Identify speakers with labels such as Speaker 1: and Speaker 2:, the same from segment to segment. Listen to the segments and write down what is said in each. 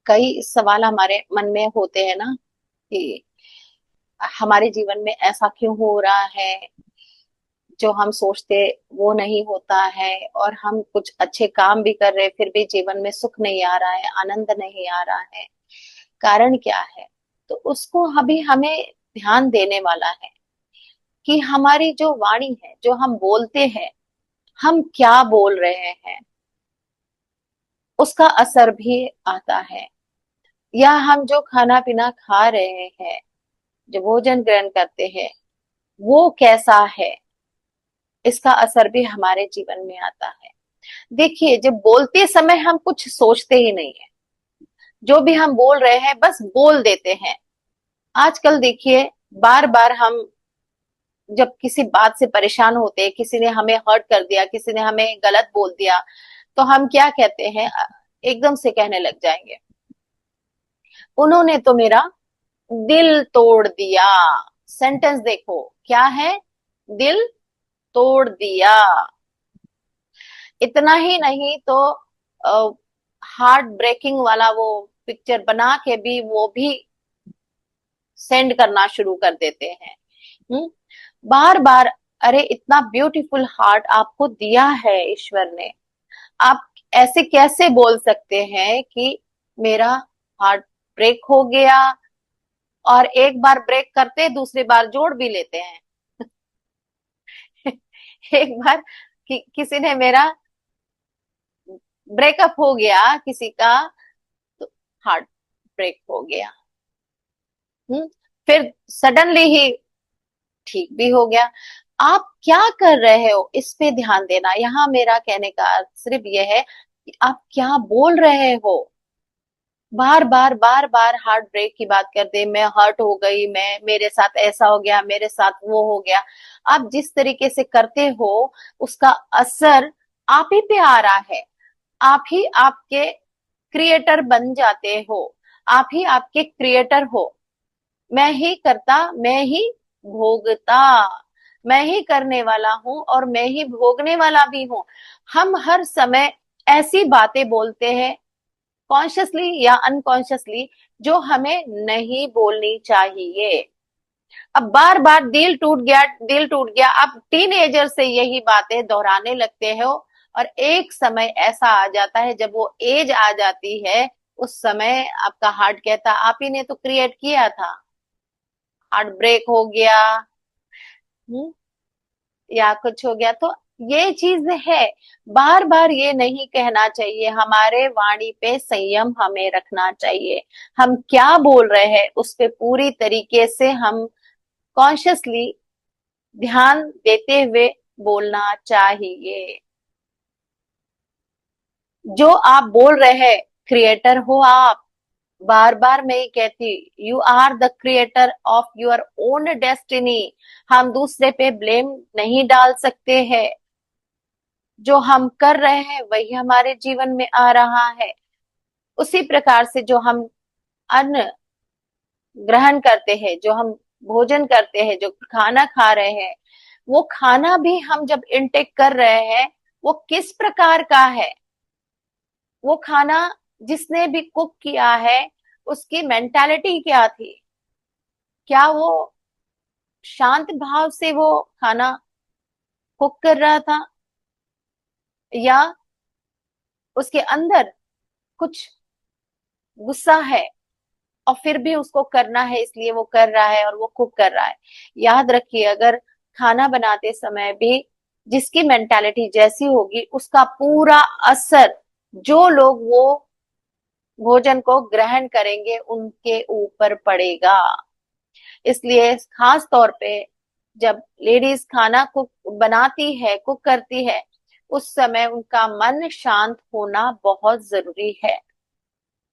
Speaker 1: कई सवाल हमारे मन में होते हैं ना कि हमारे जीवन में ऐसा क्यों हो रहा है, जो हम सोचते वो नहीं होता है, और हम कुछ अच्छे काम भी कर रहे फिर भी जीवन में सुख नहीं आ रहा है, आनंद नहीं आ रहा है। कारण क्या है? तो उसको अभी हमें ध्यान देने वाला है कि हमारी जो वाणी है, जो हम बोलते हैं, हम क्या बोल रहे हैं, उसका असर भी आता है। या हम जो खाना पीना खा रहे हैं, जो भोजन ग्रहण करते हैं, वो कैसा है, इसका असर भी हमारे जीवन में आता है। देखिए, जब बोलते समय हम कुछ सोचते ही नहीं है, जो भी हम बोल रहे हैं बस बोल देते हैं। आजकल देखिए, बार बार हम जब किसी बात से परेशान होते हैं, किसी ने हमें हर्ट कर दिया, किसी ने हमें गलत बोल दिया, तो हम क्या कहते हैं? एकदम से कहने लग जाएंगे, उन्होंने तो मेरा दिल तोड़ दिया। सेंटेंस देखो क्या है, दिल तोड़ दिया। इतना ही नहीं तो हार्ट ब्रेकिंग वाला वो पिक्चर बना के भी वो भी सेंड करना शुरू कर देते हैं। बार बार, अरे इतना ब्यूटीफुल हार्ट आपको दिया है ईश्वर ने, आप ऐसे कैसे बोल सकते हैं कि मेरा हार्ट ब्रेक हो गया? और एक बार ब्रेक करते दूसरी बार जोड़ भी लेते हैं। एक बार किसी ने मेरा ब्रेकअप हो गया किसी का, तो हार्ट ब्रेक हो गया। फिर सडनली ही ठीक भी हो गया। आप क्या कर रहे हो इस पे ध्यान देना। यहाँ मेरा कहने का अर्थ सिर्फ यह है कि आप क्या बोल रहे हो। बार बार बार बार हार्ट ब्रेक की बात कर दे, मैं हर्ट हो गई, मैं, मेरे साथ ऐसा हो गया, मेरे साथ वो हो गया। आप जिस तरीके से करते हो उसका असर आप ही पे आ रहा है। आप ही आपके क्रिएटर बन जाते हो, आप ही आपके क्रिएटर हो। मैं ही करता, मैं ही भोगता, मैं ही करने वाला हूं और मैं ही भोगने वाला भी हूं। हम हर समय ऐसी बातें बोलते हैं, कॉन्शियसली या अनकॉन्शियसली, जो हमें नहीं बोलनी चाहिए। अब बार बार दिल टूट गया, दिल टूट गया, आप टीनेजर से यही बातें दोहराने लगते हो। और एक समय ऐसा आ जाता है, जब वो एज आ जाती है, उस समय आपका हार्ट कहता आप ही ने तो क्रिएट किया था, हार्ट ब्रेक हो गया। हम्म, या कुछ हो गया। तो ये चीज है, बार बार ये नहीं कहना चाहिए। हमारे वाणी पे संयम हमें रखना चाहिए। हम क्या बोल रहे हैं उस पे पूरी तरीके से हम कॉन्शियसली ध्यान देते हुए बोलना चाहिए। जो आप बोल रहे हैं, क्रिएटर हो आप। बार बार मैं ये कहती, you are the creator of your own destiny. हम दूसरे पे ब्लेम नहीं डाल सकते हैं। जो हम कर रहे हैं वही हमारे जीवन में आ रहा है। उसी प्रकार से जो हम अन्न ग्रहण करते हैं, जो हम भोजन करते हैं, जो खाना खा रहे हैं, वो खाना भी हम जब इनटेक कर रहे हैं, वो किस प्रकार का है? वो खाना जिसने भी कुक किया है, उसकी मेंटालिटी क्या थी? क्या वो शांत भाव से वो खाना कुक कर रहा था, या उसके अंदर कुछ गुस्सा है और फिर भी उसको करना है इसलिए वो कर रहा है और वो कुक कर रहा है? याद रखिए, अगर खाना बनाते समय भी जिसकी मेंटालिटी जैसी होगी, उसका पूरा असर जो लोग वो भोजन को ग्रहण करेंगे उनके ऊपर पड़ेगा। इसलिए खास तौर पे जब लेडीज खाना कुक बनाती है, कुक करती है, उस समय उनका मन शांत होना बहुत जरूरी है।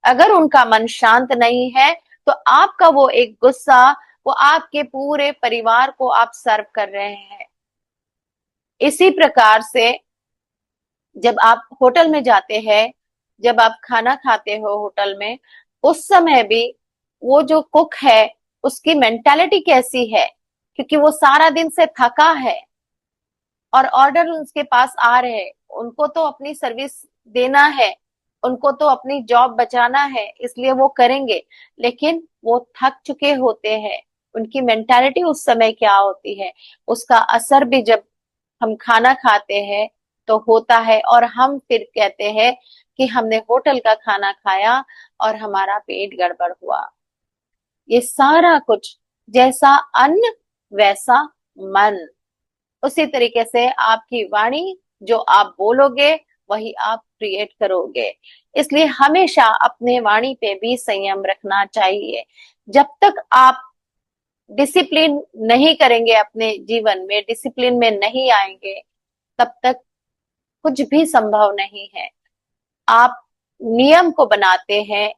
Speaker 1: अगर उनका मन शांत नहीं है, तो आपका वो एक गुस्सा, वो आपके पूरे परिवार को आप सर्व कर रहे हैं। इसी प्रकार से जब आप होटल में जाते हैं, जब आप खाना खाते हो होटल में, उस समय भी वो जो कुक है उसकी मेंटालिटी कैसी है? क्योंकि वो सारा दिन से थका है और ऑर्डर उसके पास आ रहे हैं, उनको तो अपनी सर्विस देना है। उनको तो अपनी जॉब बचाना है इसलिए वो करेंगे, लेकिन वो थक चुके होते हैं। उनकी मेंटालिटी उस समय क्या होती है, उसका असर भी जब हम खाना खाते हैं तो होता है, और हम फिर कहते हैं कि हमने होटल का खाना खाया और हमारा पेट गड़बड़ हुआ। ये सारा कुछ, जैसा अन्न वैसा मन। उसी तरीके से आपकी वाणी, जो आप बोलोगे वही आप क्रिएट करोगे। इसलिए हमेशा अपने वाणी पे भी संयम रखना चाहिए। जब तक आप डिसिप्लिन नहीं करेंगे, अपने जीवन में डिसिप्लिन में नहीं आएंगे, तब तक कुछ भी संभव नहीं है। आप नियम को बनाते हैं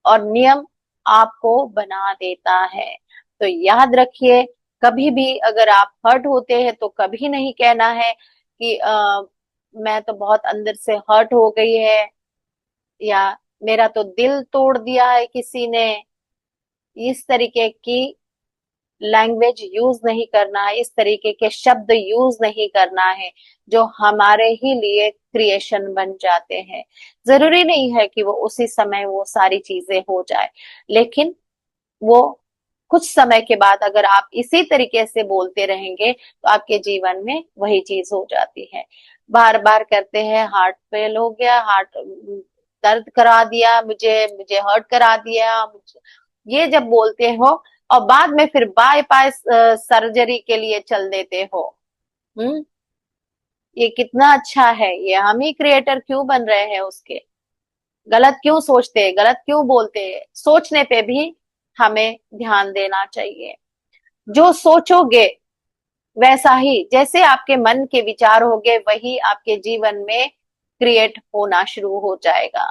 Speaker 1: और नियम आपको बना देता है। तो याद रखिए, कभी भी अगर आप हर्ट होते हैं तो कभी नहीं कहना है कि मैं तो बहुत अंदर से हर्ट हो गई है, या मेरा तो दिल तोड़ दिया है किसी ने। इस तरीके की लैंग्वेज यूज नहीं करना है, इस तरीके के शब्द यूज नहीं करना है जो हमारे ही लिए क्रिएशन बन जाते हैं। जरूरी नहीं है कि वो उसी समय वो सारी चीजें हो जाए, लेकिन वो कुछ समय के बाद अगर आप इसी तरीके से बोलते रहेंगे तो आपके जीवन में वही चीज हो जाती है। बार बार करते हैं, हार्ट फेल हो गया, हार्ट दर्द करा दिया, मुझे मुझे हर्ट करा दिया, ये जब बोलते हो और बाद में फिर बाईपास सर्जरी के लिए चल देते हो। हम्म। ये कितना अच्छा है, ये हम ही क्रिएटर क्यों बन रहे हैं उसके। गलत क्यों सोचते हैं, गलत क्यों बोलते हैं, सोचने पे भी हमें ध्यान देना चाहिए। जो सोचोगे वैसा ही, जैसे आपके मन के विचार होंगे वही आपके जीवन में क्रिएट होना शुरू हो जाएगा।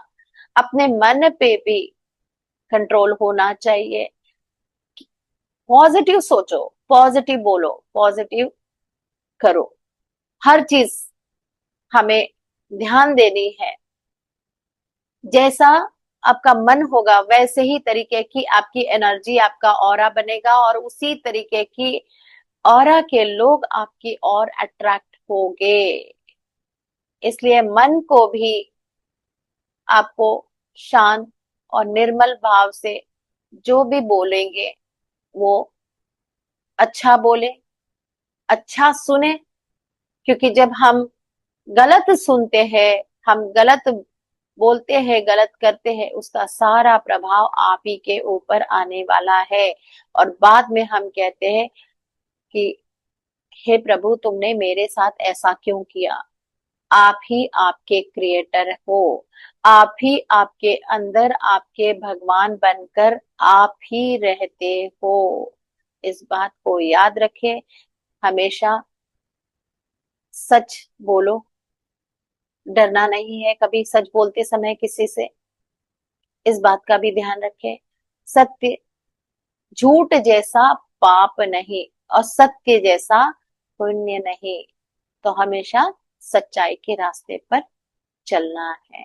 Speaker 1: अपने मन पे भी कंट्रोल होना चाहिए। पॉजिटिव सोचो, पॉजिटिव बोलो, पॉजिटिव करो। हर चीज हमें ध्यान देनी है। जैसा आपका मन होगा वैसे ही तरीके की आपकी एनर्जी, आपका ऑरा बनेगा, और उसी तरीके की ऑरा के लोग आपकी ओर अट्रैक्ट होंगे। इसलिए मन को भी आपको शांत और निर्मल भाव से जो भी बोलेंगे वो अच्छा बोले, अच्छा सुने। क्योंकि जब हम गलत सुनते हैं, हम गलत बोलते हैं, गलत करते हैं, उसका सारा प्रभाव आप ही के ऊपर आने वाला है। और बाद में हम कहते हैं कि हे प्रभु, तुमने मेरे साथ ऐसा क्यों किया। आप ही आपके क्रिएटर हो, आप ही आपके अंदर आपके भगवान बनकर आप ही रहते हो। इस बात को याद रखें। हमेशा सच बोलो, डरना नहीं है कभी सच बोलते समय किसी से। इस बात का भी ध्यान रखें। सत्य, झूठ जैसा पाप नहीं और सत्य जैसा पुण्य नहीं। तो हमेशा सच्चाई के रास्ते पर चलना है।